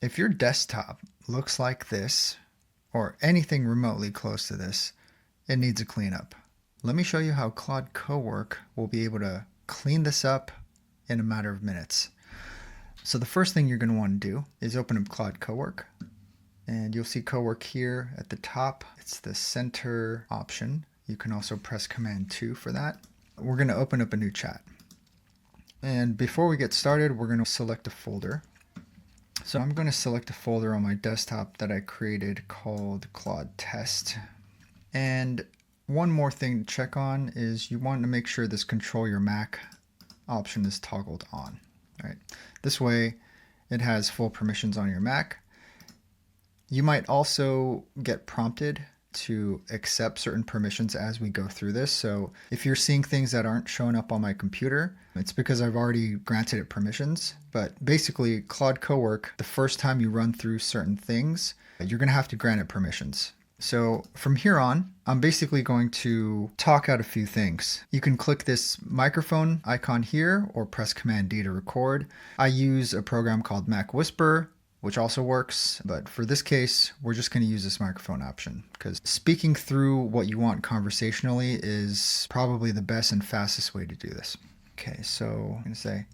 If your desktop looks like this, or anything remotely close to this, it needs a cleanup. Let me show you how Claude Cowork will be able to clean this up in a matter of minutes. So the first thing you're going to want to do is open up Claude Cowork, and you'll see Cowork here at the top. It's the center option. You can also press Command 2 for that. We're going to open up a new chat. And before we get started, we're going to select a folder. So I'm going to select a folder on my desktop that I created called Claude Test. And one more thing to check on is you want to make sure this Control Your Mac option is toggled on. Right? This way it has full permissions on your Mac. You might also get prompted to accept certain permissions as we go through this. So if you're seeing things that aren't showing up on my computer, it's because I've already granted it permissions. But basically, Claude Cowork, the first time you run through certain things, you're going to have to grant it permissions. So from here on, I'm basically going to talk out a few things. You can click this microphone icon here or press Command D to record. I use a program called Mac Whisper, which also works, but for this case, we're just going to use this microphone option because speaking through what you want conversationally is probably the best and fastest way to do this. Okay, so I'm going to say,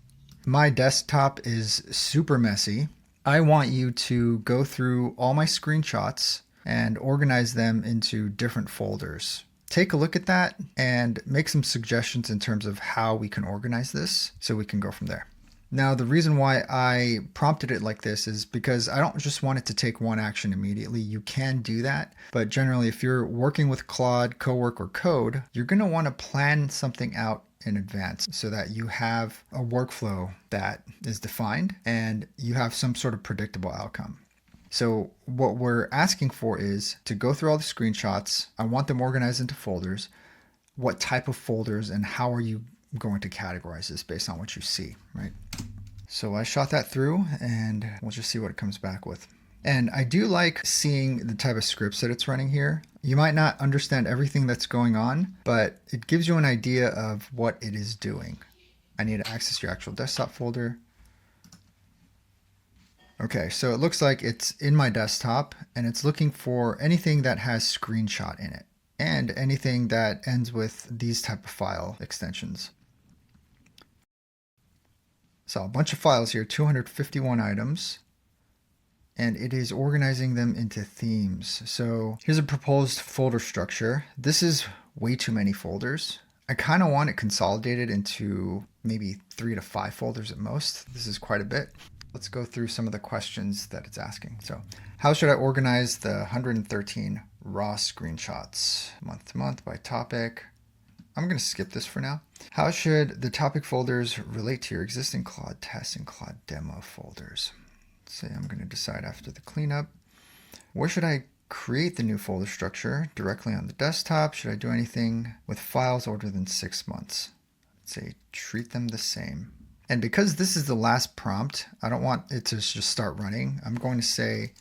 my desktop is super messy. I want you to go through all my screenshots and organize them into different folders. Take a look at that and make some suggestions in terms of how we can organize this so we can go from there. Now, the reason why I prompted it like this is because I don't just want it to take one action immediately. You can do that, but generally if you're working with Claude, Cowork, or Code, you're going to want to plan something out in advance so that you have a workflow that is defined and you have some sort of predictable outcome. So what we're asking for is to go through all the screenshots. I want them organized into folders. What type of folders and how are you going to categorize this based on what you see, right? So I shot that through and we'll just see what it comes back with. And I do like seeing the type of scripts that it's running here. You might not understand everything that's going on, but it gives you an idea of what it is doing. I need to access your actual desktop folder. Okay, so it looks like it's in my desktop and it's looking for anything that has screenshot in it and anything that ends with these type of file extensions. So a bunch of files here, 251 items, and it is organizing them into themes. So here's a proposed folder structure. This is way too many folders. I kind of want it consolidated into maybe 3 to 5 folders at most. This is quite a bit. Let's go through some of the questions that it's asking. So how should I organize the 113 raw screenshots month to month by topic? I'm going to skip this for now. How should the topic folders relate to your existing Claude test and Claude demo folders? Say I'm going to decide after the cleanup. Where should I create the new folder structure? Directly on the desktop? Should I do anything with files older than 6 months? Let's say treat them the same. And because this is the last prompt, I don't want it to just start running. I'm going to say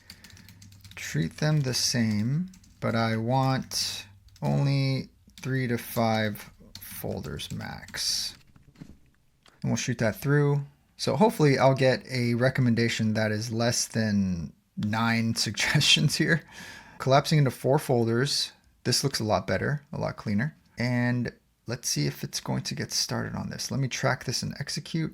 treat them the same, but I want only 3 to 5 folders max. And we'll shoot that through. So hopefully I'll get a recommendation that is less than 9 suggestions here. Collapsing into 4 folders. This looks a lot better, a lot cleaner. And let's see if it's going to get started on this. Let me track this and execute.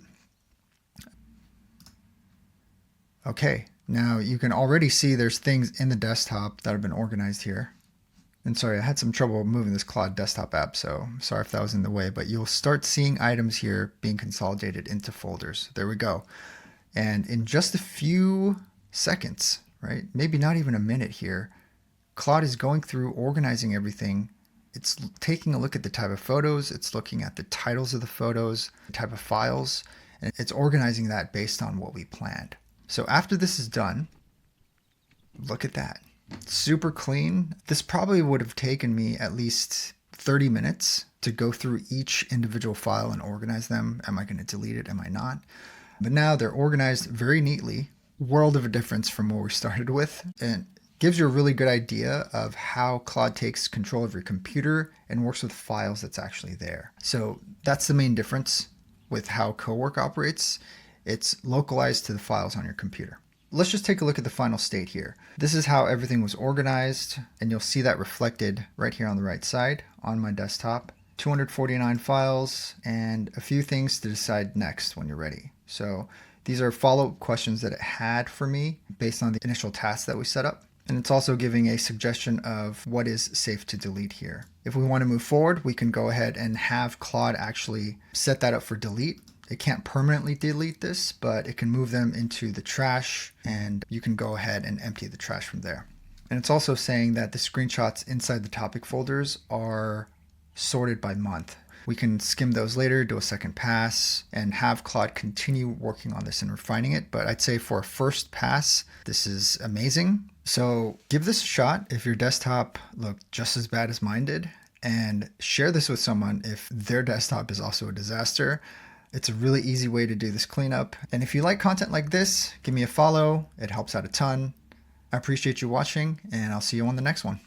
Okay, now you can already see there's things in the desktop that have been organized here. And sorry, I had some trouble moving this Claude desktop app, so sorry if that was in the way, but you'll start seeing items here being consolidated into folders. There we go. And in just a few seconds, right, maybe not even a minute here, Claude is going through organizing everything. It's taking a look at the type of photos, it's looking at the titles of the photos, the type of files, and it's organizing that based on what we planned. So after this is done, look at that. Super clean. This probably would have taken me at least 30 minutes to go through each individual file and organize them. Am I going to delete it? Am I not? But now they're organized very neatly. World of a difference from what we started with. And gives you a really good idea of how Claude takes control of your computer and works with files that's actually there. So that's the main difference with how Cowork operates. It's localized to the files on your computer. let's just take a look at the final state here. This is how everything was organized, and you'll see that reflected right here on the right side on my desktop. 249 files and a few things to decide next when you're ready. So these are follow-up questions that it had for me based on the initial tasks that we set up. And it's also giving a suggestion of what is safe to delete here. If we want to move forward, we can go ahead and have Claude actually set that up for delete. It can't permanently delete this, but it can move them into the trash, and you can go ahead and empty the trash from there. And it's also saying that the screenshots inside the topic folders are sorted by month. We can skim those later, do a second pass, and have Claude continue working on this and refining it. But I'd say for a first pass, this is amazing. So give this a shot if your desktop looked just as bad as mine did, and share this with someone if their desktop is also a disaster. It's a really easy way to do this cleanup. And if you like content like this, give me a follow. It helps out a ton. I appreciate you watching, and I'll see you on the next one.